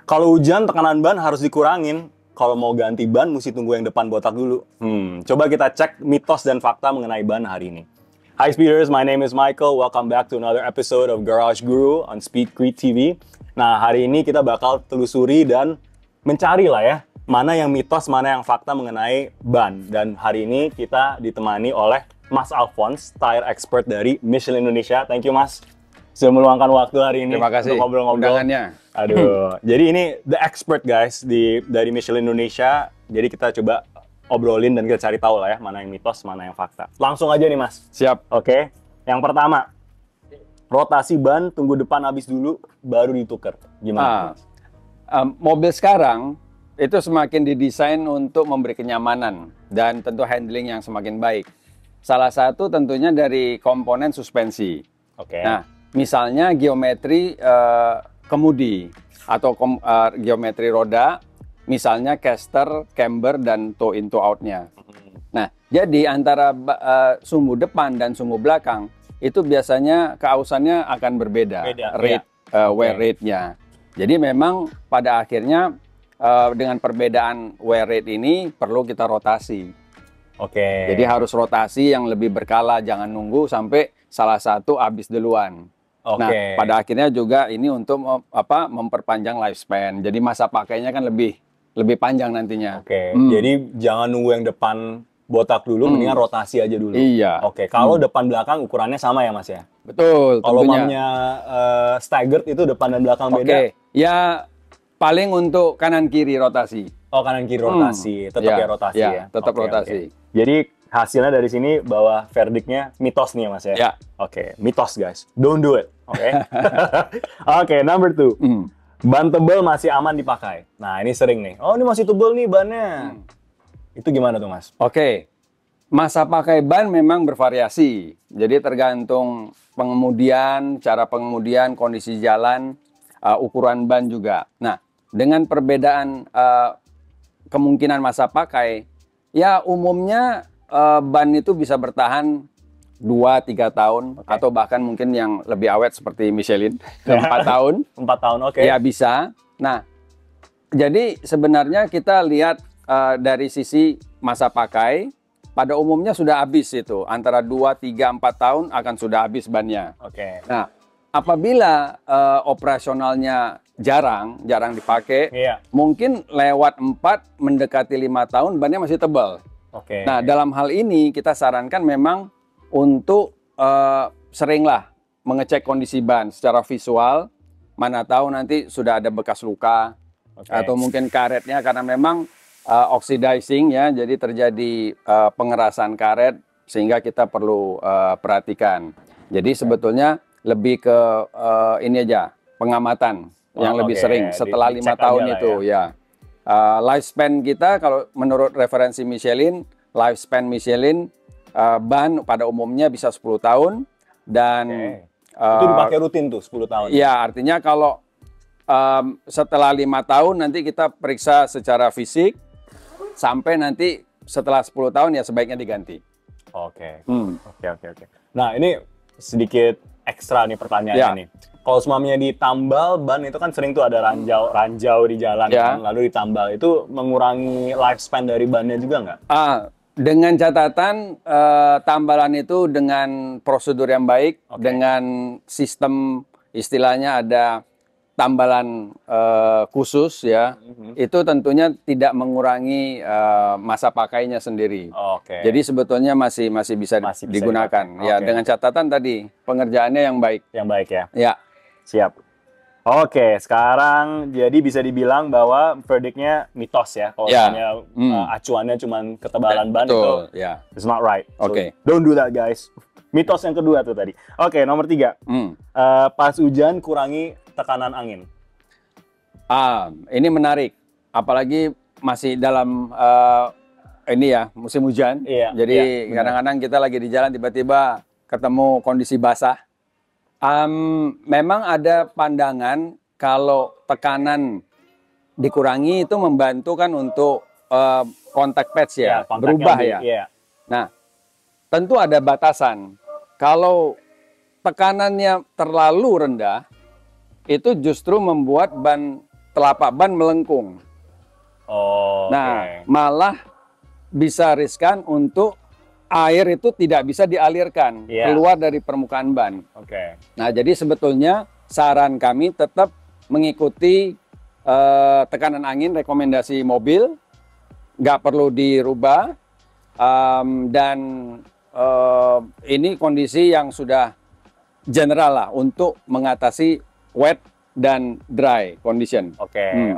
Kalau hujan tekanan ban harus dikurangin. Kalau mau ganti ban mesti tunggu yang depan botak dulu. Coba kita cek mitos dan fakta mengenai ban hari ini. Hi Speeders, my name is Michael. Welcome back to another episode of Garage Guru on Speedcrete TV. Nah, hari ini kita bakal telusuri dan mencari lah ya, mana yang mitos, mana yang fakta mengenai ban. Dan hari ini kita ditemani oleh Mas Alphonse, tire expert dari Michelin Indonesia. Thank you Mas, sudah meluangkan waktu hari ini. Terima kasih untuk ngobrol-ngobrol. Aduh, jadi ini the expert guys dari Michelin Indonesia. Jadi kita coba obrolin dan kita cari tahu lah ya, mana yang mitos, mana yang fakta. Langsung aja nih Mas. Siap. Oke, yang pertama, rotasi ban tunggu depan habis dulu, baru ditukar. Gimana? Mobil sekarang itu semakin didesain untuk memberi kenyamanan dan tentu handling yang semakin baik. Salah satu tentunya dari komponen suspensi. Oke. Nah, misalnya geometri kemudi atau geometri roda, misalnya caster, camber, dan toe in toe out-nya. Nah, jadi antara sumbu depan dan sumbu belakang itu biasanya keausannya akan berbeda, rate, wear rate-nya. Jadi memang pada akhirnya dengan perbedaan wear rate ini perlu kita rotasi. Oke. Jadi harus rotasi yang lebih berkala, jangan nunggu sampai salah satu habis duluan. Nah, pada akhirnya juga ini untuk memperpanjang lifespan. Jadi masa pakainya kan lebih panjang nantinya. Oke. Jadi jangan nunggu yang depan botak dulu, mendingan rotasi aja dulu. Iya. Oke. Kalau depan belakang ukurannya sama ya Mas ya? Betul. Kalau mamnya staggered itu depan dan belakang beda. Oke. Ya paling untuk kanan kiri rotasi. Oh, kanan kiri rotasi. Tetap ya rotasi ya. Tetap rotasi. Jadi hasilnya dari sini bahwa verdictnya mitos nih ya Mas ya? Ya. Oke, mitos guys. Don't do it. Oke. Oke, number 2. Ban tebal masih aman dipakai. Nah, ini sering nih. Oh, ini masih tebal nih bannya. Itu gimana tuh Mas? Oke. Masa pakai ban memang bervariasi. Jadi tergantung pengemudian, cara pengemudian, kondisi jalan, ukuran ban juga. Nah, dengan perbedaan kemungkinan masa pakai, ya umumnya ban itu bisa bertahan 2-3 tahun, atau bahkan mungkin yang lebih awet seperti Michelin 4 tahun. 4 tahun, oke. Ya bisa. Nah, jadi sebenarnya kita lihat dari sisi masa pakai, pada umumnya sudah habis itu. Antara 2, 3, 4 tahun akan sudah habis bannya. Oke. Nah, apabila operasionalnya jarang dipakai, mungkin lewat 4 mendekati 5 tahun bannya masih tebal. Oke. Nah, dalam hal ini kita sarankan memang untuk seringlah mengecek kondisi ban secara visual, mana tahu nanti sudah ada bekas luka atau mungkin karetnya karena memang oxidizing ya, jadi terjadi pengerasan karet sehingga kita perlu perhatikan. Jadi sebetulnya lebih ke ini aja, pengamatan yang lebih sering setelah 5 tahun itu ya. Lifespan kita kalau menurut referensi Michelin, lifespan Michelin ban pada umumnya bisa 10 tahun dan itu dipakai rutin tuh 10 tahun. Iya, artinya kalau setelah 5 tahun nanti kita periksa secara fisik sampai nanti setelah 10 tahun ya sebaiknya diganti. Oke. Nah, ini sedikit ekstra nih pertanyaannya nih. Kalau semamnya ditambal ban itu kan sering tuh ada ranjau di jalan kan, lalu ditambal itu mengurangi lifespan dari bannya juga nggak? Dengan catatan tambalan itu dengan prosedur yang baik, dengan sistem istilahnya ada tambalan khusus ya, itu tentunya tidak mengurangi masa pakainya sendiri. Jadi sebetulnya masih bisa digunakan. Ya, dengan catatan tadi pengerjaannya yang baik. Yang baik ya. Ya. Siap. Oke, sekarang jadi bisa dibilang bahwa verdictnya mitos ya. Kalau misalnya acuannya cuma ketebalan ban itu, it's not right. So, don't do that guys. Mitos yang kedua tuh tadi. Oke, nomor 3. Pas hujan kurangi tekanan angin. Ini menarik. Apalagi masih dalam ini ya musim hujan. Jadi kadang-kadang kita lagi di jalan tiba-tiba ketemu kondisi basah. Memang ada pandangan kalau tekanan dikurangi itu membantu kan untuk kontak pads ya, berubah ya. Nah, tentu ada batasan. Kalau tekanannya terlalu rendah, itu justru membuat ban telapak ban melengkung. Oh, Nah, malah bisa riskan untuk air itu tidak bisa dialirkan keluar dari permukaan ban. Nah, jadi sebetulnya saran kami tetap mengikuti tekanan angin rekomendasi mobil, nggak perlu dirubah, dan ini kondisi yang sudah general lah untuk mengatasi wet dan dry condition. Oke.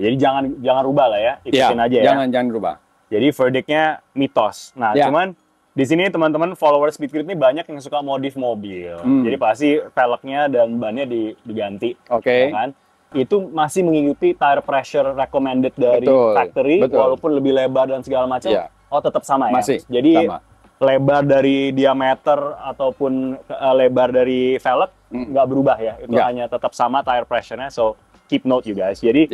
Jadi jangan rubah lah ya, ikutin aja ya. Jangan rubah. Jadi verdictnya mitos. Nah, cuman di sini teman-teman follower Speedgrid ini banyak yang suka modif mobil. Jadi pasti velgnya dan bannya diganti. Ya kan? Itu masih mengikuti tire pressure recommended dari factory, walaupun lebih lebar dan segala macam. Oh, tetap sama ya? Masih. Jadi sama. Lebar dari diameter ataupun lebar dari velg nggak berubah ya? Itu hanya tetap sama tire pressure-nya. So, keep note you guys. Jadi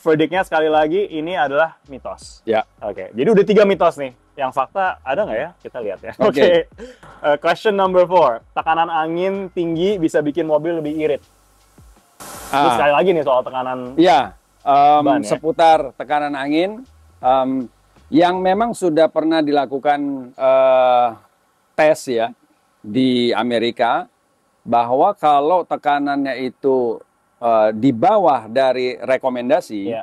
verdictnya sekali lagi ini adalah mitos. Oke. Jadi udah 3 mitos nih. Yang fakta ada nggak ya? Kita lihat ya. Oke. Question number 4. Tekanan angin tinggi bisa bikin mobil lebih irit. Ini sekali lagi nih soal tekanan. Ban, seputar tekanan angin yang memang sudah pernah dilakukan tes ya di Amerika, bahwa kalau tekanannya itu di bawah dari rekomendasi,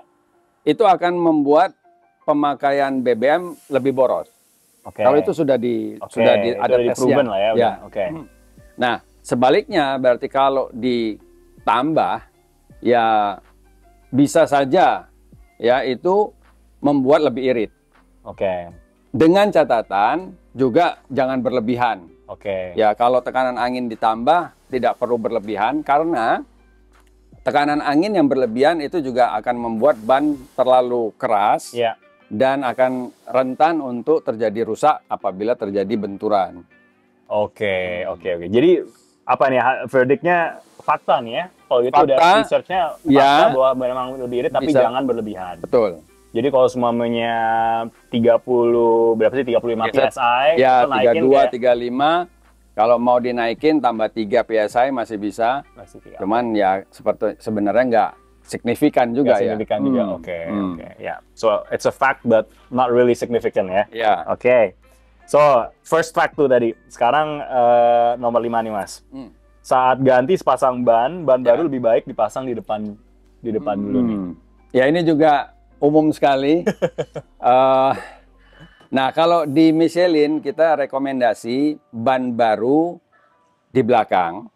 itu akan membuat pemakaian BBM lebih boros. Kalau itu sudah ada tesnya lah ya. Nah, sebaliknya berarti kalau ditambah ya bisa saja ya itu membuat lebih irit. Dengan catatan juga jangan berlebihan. Ya, kalau tekanan angin ditambah tidak perlu berlebihan, karena tekanan angin yang berlebihan itu juga akan membuat ban terlalu keras dan akan rentan untuk terjadi rusak apabila terjadi benturan. Oke. Jadi apa nih verdictnya fakta nih ya? Kalau itu udah research-nya fakta bahwa memang lebih irit, tapi jangan berlebihan. Betul. Jadi kalau semuanya 35 PSI, ya 32, 35, kalau mau dinaikin tambah 3 PSI masih bisa. Cuman ya sebenarnya nggak signifikan juga ya. Signifikan juga. Oke. Ya. So it's a fact but not really significant ya. Oke. So first fact tuh tadi. Sekarang nomor 5 nih Mas. Saat ganti sepasang ban baru lebih baik dipasang di depan dulu nih. Ya, ini juga umum sekali. Nah, kalau di Michelin kita rekomendasi ban baru di belakang.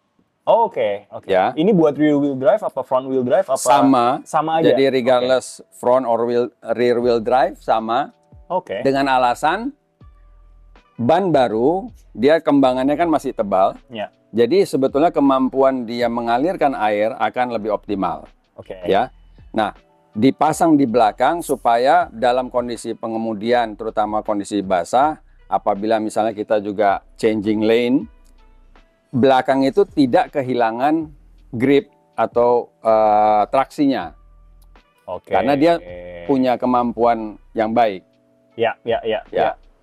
Oke. Ya. Ini buat rear wheel drive apa front wheel drive apa? Sama aja. Jadi regardless front or rear wheel drive sama. Dengan alasan ban baru dia kembangannya kan masih tebal. Jadi sebetulnya kemampuan dia mengalirkan air akan lebih optimal. Ya. Nah, dipasang di belakang supaya dalam kondisi pengemudian, terutama kondisi basah, apabila misalnya kita juga changing lane, belakang itu tidak kehilangan grip atau traksinya. Karena dia punya kemampuan yang baik. Ya.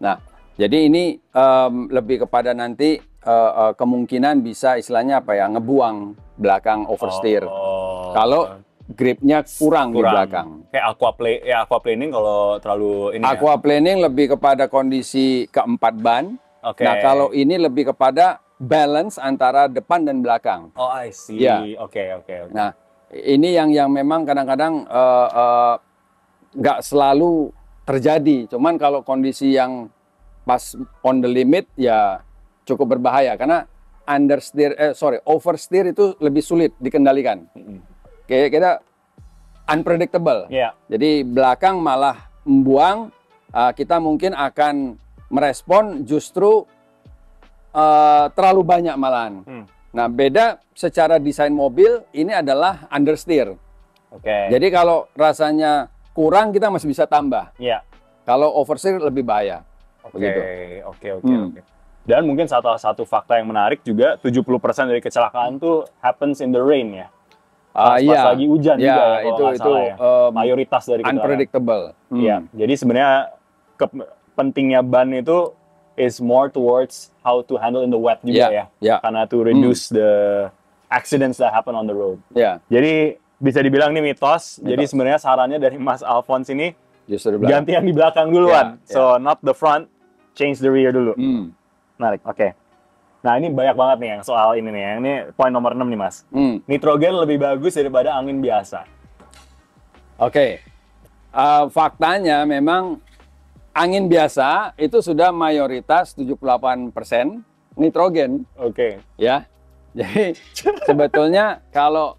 Nah, jadi ini lebih kepada nanti kemungkinan bisa istilahnya apa ya, ngebuang belakang oversteer. Kalau gripnya kurang di belakang. Kayak aquaplaning kalau terlalu ini. Aquaplaning lebih kepada kondisi keempat ban. Nah, kalau ini lebih kepada balance antara depan dan belakang. Oh, I see. Oke. Nah, ini yang memang kadang-kadang nggak selalu terjadi. Cuman kalau kondisi yang pas on the limit ya cukup berbahaya, karena oversteer itu lebih sulit dikendalikan. Kayak kita unpredictable. Jadi belakang malah membuang, kita mungkin akan merespon justru terlalu banyak malahan. Nah, beda secara desain mobil ini adalah understeer. Jadi kalau rasanya kurang kita masih bisa tambah. Kalau oversteer lebih bahaya. Oke. Dan mungkin satu fakta yang menarik juga, 70% dari kecelakaan tuh happens in the rain ya. Pas lagi hujan juga ya, kalau nggak salah ya. Mayoritas dari kecelakaan. Unpredictable. Jadi sebenarnya pentingnya ban itu is more towards how to handle in the wet juga ya. Karena to reduce the accidents that happen on the road. Ya, Jadi bisa dibilang nih mitos. Jadi sebenarnya sarannya dari Mas Alphonse ini justru di belakang. ganti yang di belakang duluan. Ya, So not the front, change the rear dulu. Menarik. Oke. Nah, ini banyak banget nih yang soal ini nih. Ini poin nomor 6 nih, Mas. Nitrogen lebih bagus daripada angin biasa. Oke. Faktanya memang angin biasa itu sudah mayoritas 78% nitrogen. Oke. Ya. Jadi sebetulnya kalau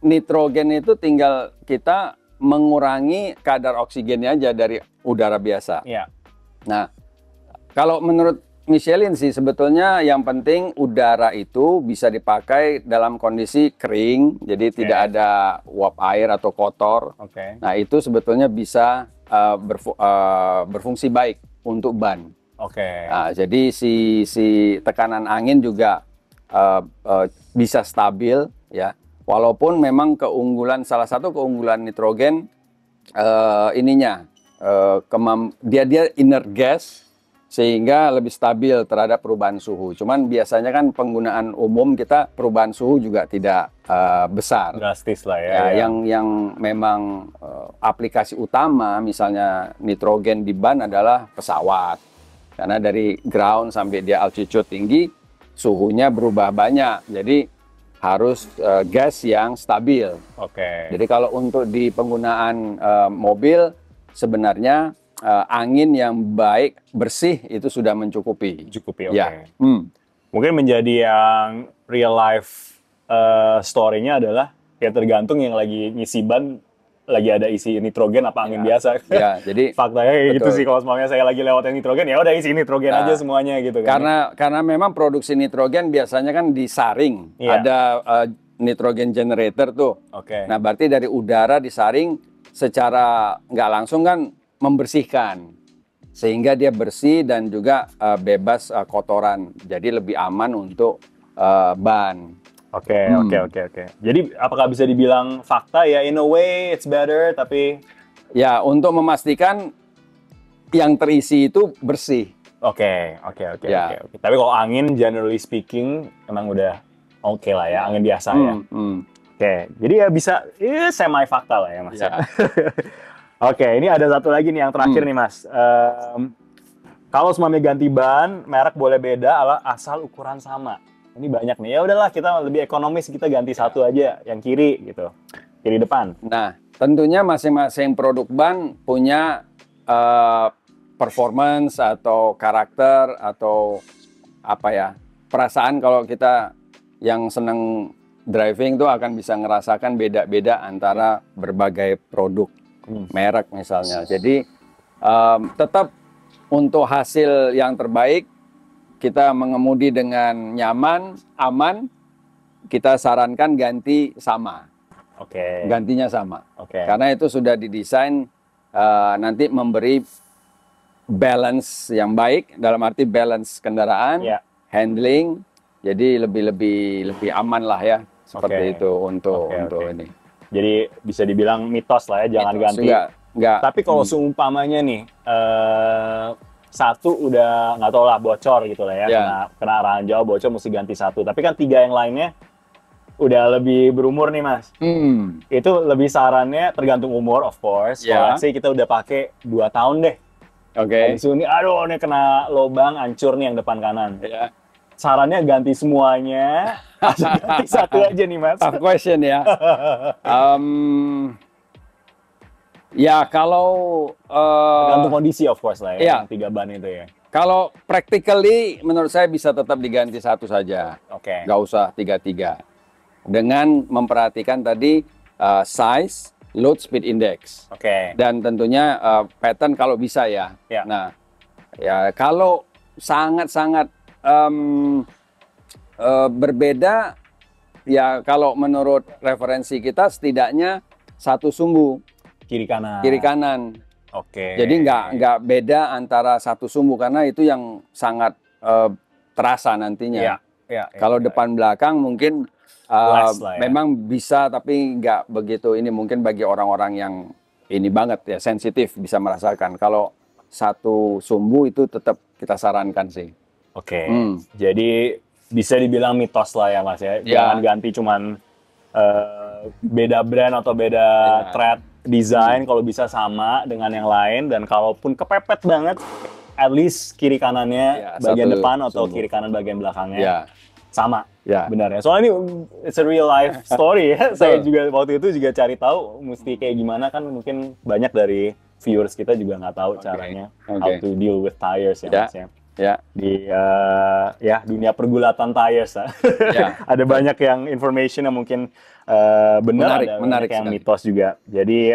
nitrogen itu tinggal kita mengurangi kadar oksigennya aja dari udara biasa. Iya. Nah, kalau menurut Michelin sih sebetulnya yang penting udara itu bisa dipakai dalam kondisi kering, jadi tidak ada uap air atau kotor. Oke. Nah, itu sebetulnya bisa berfungsi baik untuk ban. Oke. Nah, jadi si tekanan angin juga bisa stabil ya. Walaupun memang salah satu keunggulan nitrogen dia inert gas sehingga lebih stabil terhadap perubahan suhu. Cuman biasanya kan penggunaan umum kita perubahan suhu juga tidak besar. Drastis lah ya. Yang memang aplikasi utama misalnya nitrogen di ban adalah pesawat. Karena dari ground sampai dia altitude tinggi, suhunya berubah banyak. Jadi harus gas yang stabil. Oke. Jadi kalau untuk di penggunaan mobil sebenarnya angin yang baik, bersih itu sudah mencukupi. Cukup ya, oke. Ya. Mungkin menjadi yang real life story-nya adalah ya tergantung yang lagi ngisi ban lagi ada isi nitrogen apa angin biasa. Ya, jadi faktanya kayak gitu sih kalau semuanya saya lagi lewat yang nitrogen ya udah isi nitrogen aja semuanya gitu kan. Karena memang produksi nitrogen biasanya kan disaring. Iya. Ada nitrogen generator tuh. Oke. Nah, berarti dari udara disaring secara nggak langsung kan membersihkan sehingga dia bersih dan juga bebas kotoran, jadi lebih aman untuk ban. Oke. Jadi apakah bisa dibilang fakta ya in a way it's better tapi ya untuk memastikan yang terisi itu bersih. Oke. Ya. Tapi kalau angin generally speaking emang udah oke lah ya, angin biasa ya. Oke, jadi ya bisa semi fakta lah ya Mas. Ya. Oke, ini ada satu lagi nih yang terakhir nih Mas. Kalau semuanya ganti ban, merek boleh beda asal ukuran sama. Ini banyak nih. Ya udahlah kita lebih ekonomis, kita ganti satu aja yang kiri gitu. Kiri depan. Nah, tentunya masing-masing produk ban punya performance atau karakter atau apa ya, perasaan. Kalau kita yang senang driving tuh akan bisa ngerasakan beda-beda antara berbagai produk. Merek misalnya. Jadi tetap untuk hasil yang terbaik kita mengemudi dengan nyaman, aman, kita sarankan ganti sama. Oke. Gantinya sama. Oke. Karena itu sudah didesain nanti memberi balance yang baik, dalam arti balance kendaraan, handling, jadi lebih aman lah ya seperti itu untuk ini. Jadi bisa dibilang mitos lah ya, jangan ganti. Enggak. Tapi kalau seumpamanya nih, satu udah nggak tau lah bocor gitu lah ya, kena arahan jauh bocor mesti ganti satu. Tapi kan 3 yang lainnya udah lebih berumur nih Mas. Itu lebih sarannya tergantung umur of course. Kalau sih kita udah pakai 2 tahun deh. Oke. Ini aduh ini kena lubang, hancur nih yang depan kanan. Sarannya ganti semuanya, atau ganti satu aja nih Mas. Tough question ya. Ya kalau tergantung kondisi of course lah ya, yang 3 ban itu ya. Kalau practically menurut saya bisa tetap diganti satu saja. Oke. Nggak usah 3-3. Dengan memperhatikan tadi size, load speed index. Oke. Dan tentunya pattern kalau bisa ya. Nah, ya kalau sangat-sangat berbeda ya, kalau menurut referensi kita setidaknya satu sumbu kiri kanan. Oke. Jadi nggak beda antara satu sumbu karena itu yang sangat terasa nantinya. Kalau depan belakang mungkin memang bisa tapi nggak begitu ini, mungkin bagi orang-orang yang ini banget ya sensitif bisa merasakan. Kalau satu sumbu itu tetap kita sarankan sih. Oke. Jadi bisa dibilang mitos lah ya Mas ya. Jangan ganti cuman beda brand atau beda thread desain, kalau bisa sama dengan yang lain, dan kalaupun kepepet banget, at least kiri kanannya bagian depan atau kiri kanan bagian belakangnya sama. Benar ya. Soalnya ini it's a real life story ya. Saya juga waktu itu juga cari tahu mesti kayak gimana, kan mungkin banyak dari viewers kita juga nggak tahu caranya how to deal with tires ya Mas ya. Di dunia pergulatan tires ada banyak yang information yang mungkin benar, ada banyak yang mitos juga. Jadi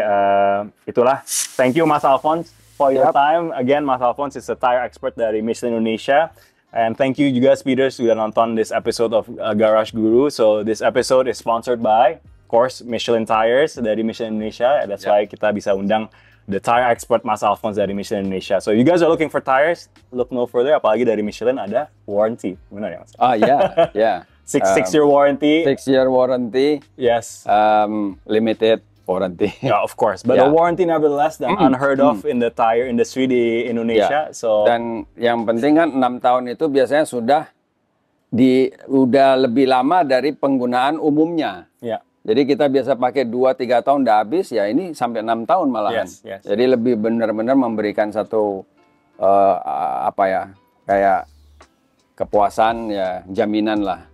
itulah, thank you Mas Alphonse for your time. Again, Mas Alphonse is a tire expert dari Michelin Indonesia. And thank you juga speeders sudah nonton this episode of Garage Guru. So this episode is sponsored by, of course, Michelin Tires dari Michelin Indonesia. That's why kita bisa undang the tire expert Mas Alphonse dari Michelin Indonesia. So you guys are looking for tires, look no further. Apalagi dari Michelin ada warranty, benar ya Mas? Six-year warranty. 6-year warranty. Yes. Limited warranty. Yeah, of course. But a warranty nevertheless, unheard of in the tire industry di Indonesia. So dan yang penting kan 6 tahun itu biasanya sudah lebih lama dari penggunaan umumnya. Jadi kita biasa pakai 2-3 tahun udah habis, ya ini sampai 6 tahun malahan. Jadi lebih benar-benar memberikan satu kayak kepuasan, ya jaminan lah.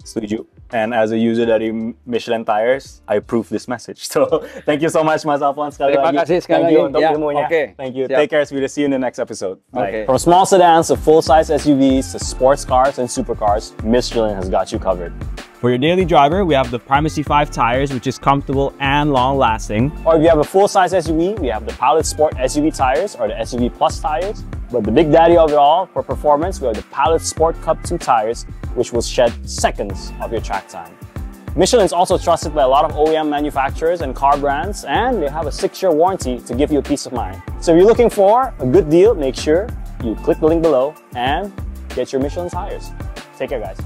Setuju. And as a user dari Michelin Tires, I approve this message. So thank you so much Mas Alphonse sekali lagi. Terima kasih sekali lagi untuk ilmunya. Thank you. Take care. See you in the next episode. From small sedans to full-size SUVs to sports cars and supercars, Michelin has got you covered. For your daily driver, we have the Primacy 5 tires, which is comfortable and long-lasting. Or if you have a full-size SUV, we have the Pilot Sport SUV tires or the SUV Plus tires. But the big daddy of it all, for performance, we have the Pilot Sport Cup 2 tires, which will shed seconds of your track time. Michelin is also trusted by a lot of OEM manufacturers and car brands, and they have a 6-year warranty to give you a peace of mind. So if you're looking for a good deal, make sure you click the link below and get your Michelin tires. Take care, guys.